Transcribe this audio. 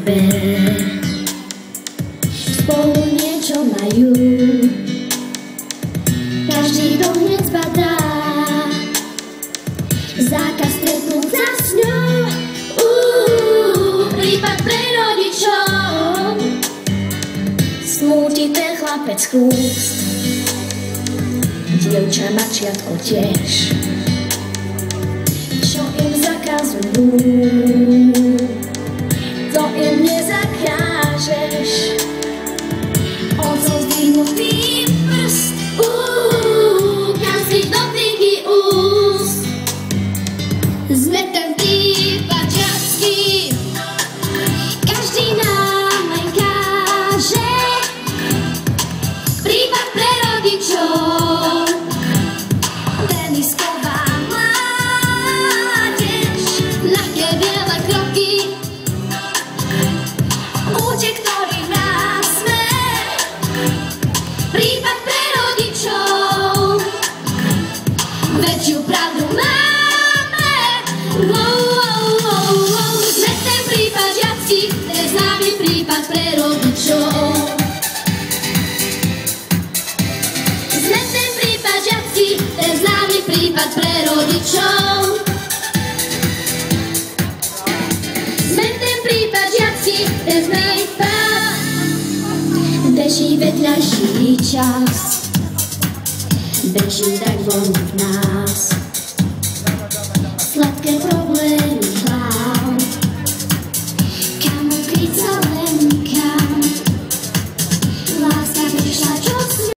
sebe. Spolu niečo majú, každý dom hneď spadá. Zákaz stretnúť sa s ňou, prípad pre rodičov. Smúti ten chlapec chrúst, dievča mačiatko tiež. Čo im zakazujú, to im nezakážeš. Otcov zdvihnutý prst, kazí dotyky úst. Sme ten prípad žastký, každý nám len káže. Prípad pre rodičov, tenisková mládež, ľahké biele kroky, útek, ktorý nás sme. Prípad pre rodičov, väčšiu pravdu máme. Sme ten prípad žiacky, ten známy prípad pre rodičov. Sme ten prípad žiacky, ten známy prípad pre rodičov. Sme ten prípad žiacky, ten známy prípad. Beží vedľajší čas, beží tak voľno v nás.